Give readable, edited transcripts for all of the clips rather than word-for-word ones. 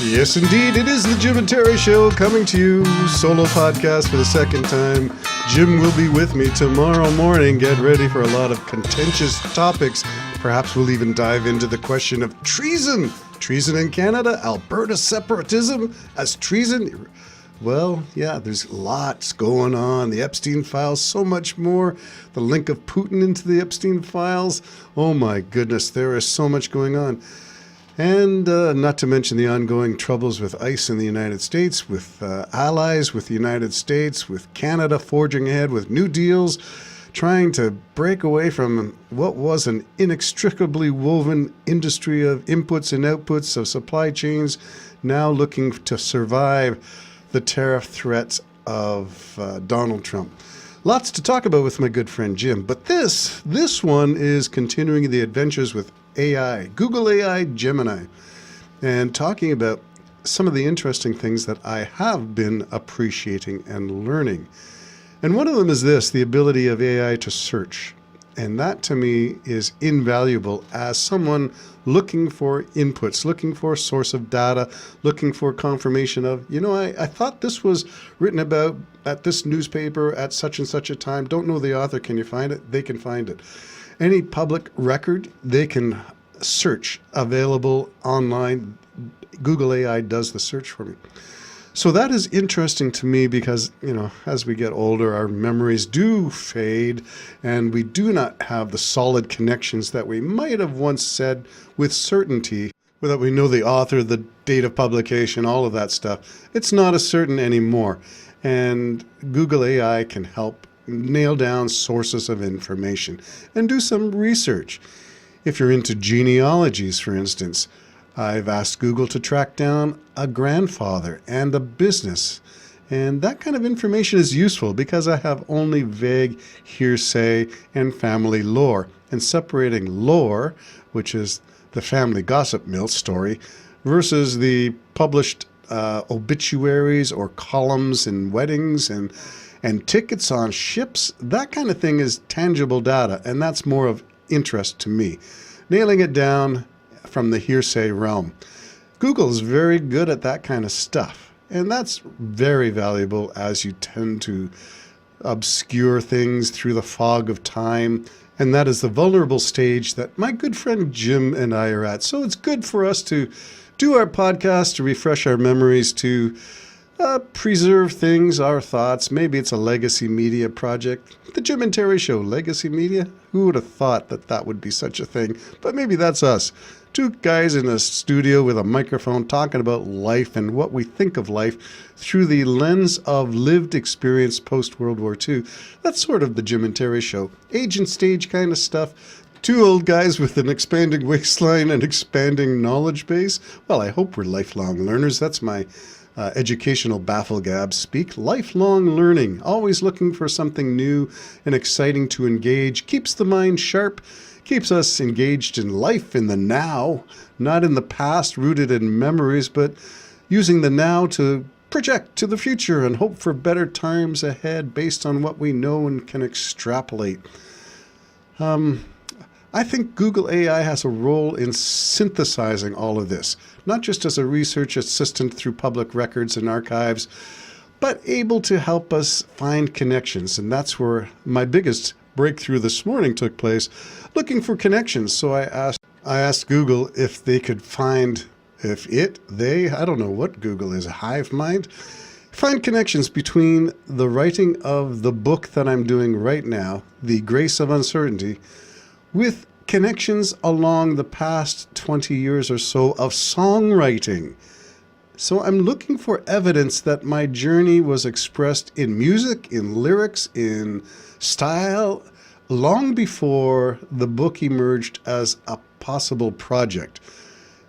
Yes, indeed. It is the Jim and Terry Show coming to you, solo podcast for the second time. Jim will be with me tomorrow morning. Get ready for a lot of contentious topics. Perhaps we'll even dive into the question of treason. Treason in Canada, Alberta separatism as treason. Well, yeah, there's lots going on. The Epstein files, so much more. The link of Putin into the Epstein files. Oh my goodness, there is so much going on. And not to mention the ongoing troubles with ICE in the United States, with allies with the United States, with Canada forging ahead with new deals, trying to break away from what was an inextricably woven industry of inputs and outputs of supply chains, now looking to survive the tariff threats of Donald Trump. Lots to talk about with my good friend Jim, but this one is continuing the adventures with AI, Google AI Gemini, and talking about some of the interesting things that I have been appreciating and learning. And one of them is this, the ability of AI to search. And that to me is invaluable as someone looking for inputs, looking for a source of data, looking for confirmation of, I thought this was written about at this newspaper at such and such a time. Don't know the author. Can you find it? They can find it. Any public record, they can search, available online. Google AI does the search for me. So that is interesting to me because, as we get older, our memories do fade and we do not have the solid connections that we might have once said with certainty, that we know the author, the date of publication, all of that stuff. It's not as certain anymore. And Google AI can help nail down sources of information and do some research. If you're into genealogies, for instance, I've asked Google to track down a grandfather and a business. And that kind of information is useful because I have only vague hearsay and family lore. And separating lore, which is the family gossip mill story, versus the published obituaries or columns in weddings and tickets on ships, that kind of thing is tangible data, and that's more of interest to me. Nailing it down from the hearsay realm. Google is very good at that kind of stuff, and that's very valuable as you tend to obscure things through the fog of time, and that is the vulnerable stage that my good friend Jim and I are at. So it's good for us to do our podcast, to refresh our memories, to preserve things, our thoughts. Maybe it's a legacy media project. The Jim and Terry Show, legacy media? Who would have thought that would be such a thing? But maybe that's us. Two guys in a studio with a microphone talking about life and what we think of life through the lens of lived experience post-World War II. That's sort of the Jim and Terry Show. Age and stage kind of stuff. Two old guys with an expanding waistline and expanding knowledge base. Well, I hope we're lifelong learners. That's my educational bafflegab speak. Lifelong learning, always looking for something new and exciting to engage, keeps the mind sharp, keeps us engaged in life in the now, not in the past, rooted in memories, but using the now to project to the future and hope for better times ahead based on what we know and can extrapolate. I think Google AI has a role in synthesizing all of this, not just as a research assistant through public records and archives, but able to help us find connections. And that's where my biggest breakthrough this morning took place, looking for connections. So I asked Google if they could find, I don't know what Google is, a hive mind, find connections between the writing of the book that I'm doing right now, The Grace of Uncertainty, with connections along the past 20 years or so of songwriting. So I'm looking for evidence that my journey was expressed in music, in lyrics, in style, long before the book emerged as a possible project.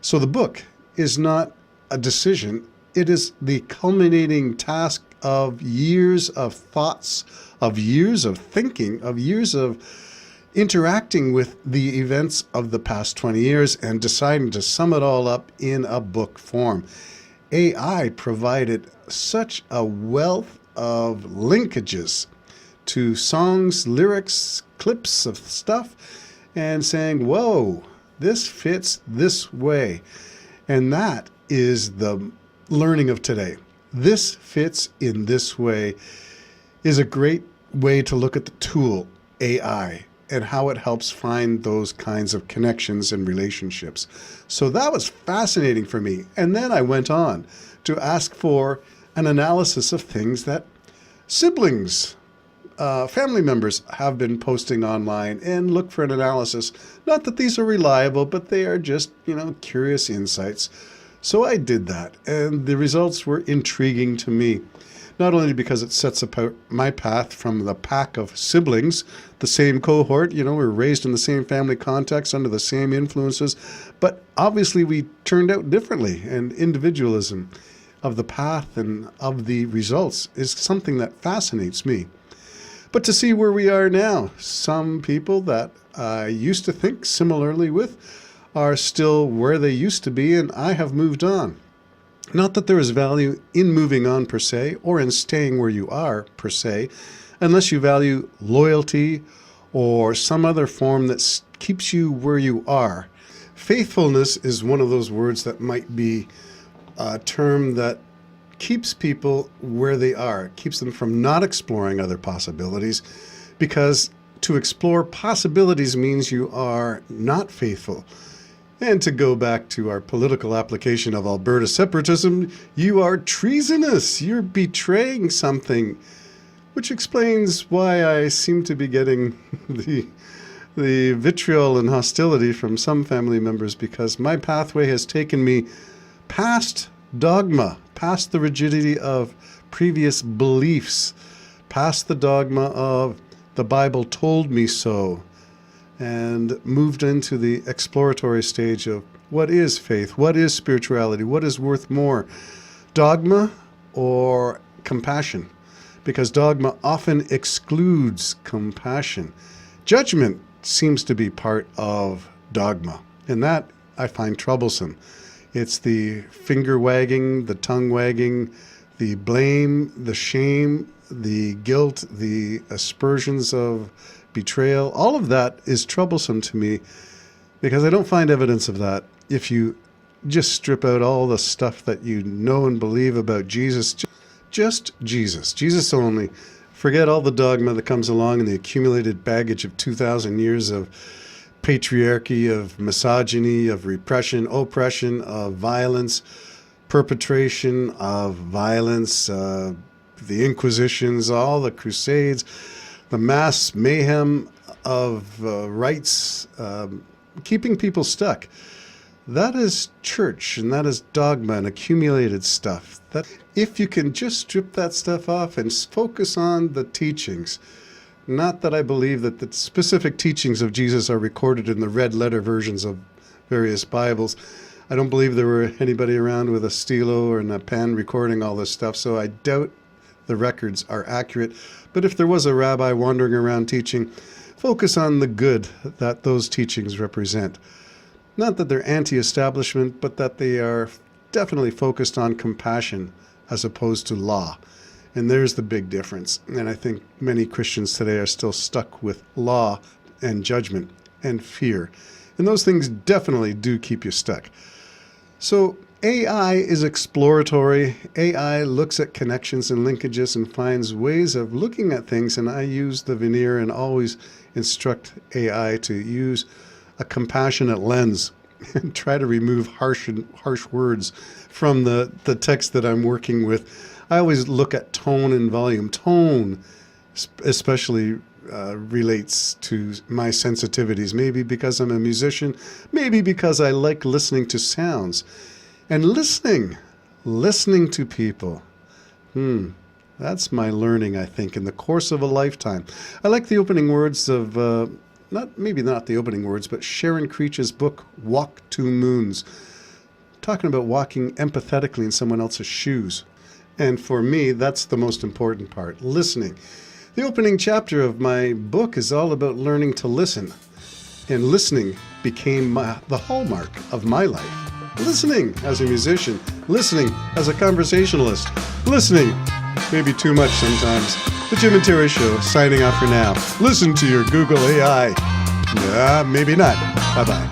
So the book is not a decision. It is the culminating task of years of thoughts, of years of thinking, of years of interacting with the events of the past 20 years and deciding to sum it all up in a book form. AI provided such a wealth of linkages to songs, lyrics, clips of stuff, and saying, whoa, this fits this way. And that is the learning of today. This fits in this way is a great way to look at the tool, AI, and how it helps find those kinds of connections and relationships. So that was fascinating for me. And then I went on to ask for an analysis of things that siblings, family members have been posting online, and look for an analysis. Not that these are reliable, but they are just, curious insights. So I did that, and the results were intriguing to me. Not only because it sets apart my path from the pack of siblings, the same cohort, we're raised in the same family context under the same influences, but obviously we turned out differently, and individualism of the path and of the results is something that fascinates me. But to see where we are now, some people that I used to think similarly with are still where they used to be, and I have moved on. Not that there is value in moving on per se, or in staying where you are per se, unless you value loyalty or some other form that keeps you where you are. Faithfulness is one of those words that might be a term that keeps people where they are, keeps them from not exploring other possibilities, because to explore possibilities means you are not faithful. And to go back to our political application of Alberta separatism, you are treasonous. You're betraying something, which explains why I seem to be getting the vitriol and hostility from some family members, because my pathway has taken me past dogma, past the rigidity of previous beliefs, past the dogma of the Bible told me so, and moved into the exploratory stage of what is faith, what is spirituality, what is worth more, dogma or compassion, because dogma often excludes compassion. Judgment seems to be part of dogma, and that I find troublesome. It's the finger wagging, the tongue wagging, the blame, the shame, the guilt, the aspersions of betrayal. All of that is troublesome to me, because I don't find evidence of that. If you just strip out all the stuff that you know and believe about Jesus, just Jesus only, forget all the dogma that comes along and the accumulated baggage of 2,000 years of patriarchy, of misogyny, of repression, oppression, of violence, perpetration of violence, the Inquisitions, all the Crusades, the mass mayhem of rights, keeping people stuck. That is church, and that is dogma and accumulated stuff. That if you can just strip that stuff off and focus on the teachings, not that I believe that the specific teachings of Jesus are recorded in the red letter versions of various Bibles. I don't believe there were anybody around with a stilo or a pen recording all this stuff, so I doubt the records are accurate. But if there was a rabbi wandering around teaching, focus on the good that those teachings represent. Not that they're anti-establishment, but that they are definitely focused on compassion as opposed to law. And there's the big difference. And I think many Christians today are still stuck with law and judgment and fear. And those things definitely do keep you stuck. So AI is exploratory. AI looks at connections and linkages and finds ways of looking at things. And I use the veneer and always instruct AI to use a compassionate lens and try to remove harsh words from the text that I'm working with. I always look at tone and volume. Tone especially relates to my sensitivities, maybe because I'm a musician, maybe because I like listening to sounds. And listening to people. That's my learning, I think, in the course of a lifetime. I like the opening words of, not the opening words, but Sharon Creech's book, Walk Two Moons, talking about walking empathetically in someone else's shoes. And for me, that's the most important part, listening. The opening chapter of my book is all about learning to listen. And listening became the hallmark of my life. Listening as a musician, listening as a conversationalist, listening, maybe too much sometimes. The Jim and Terry Show, signing off for now. Listen to your Google AI. Maybe not. Bye-bye.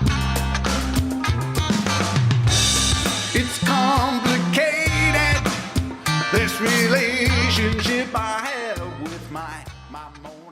It's called relationship I have with my moment.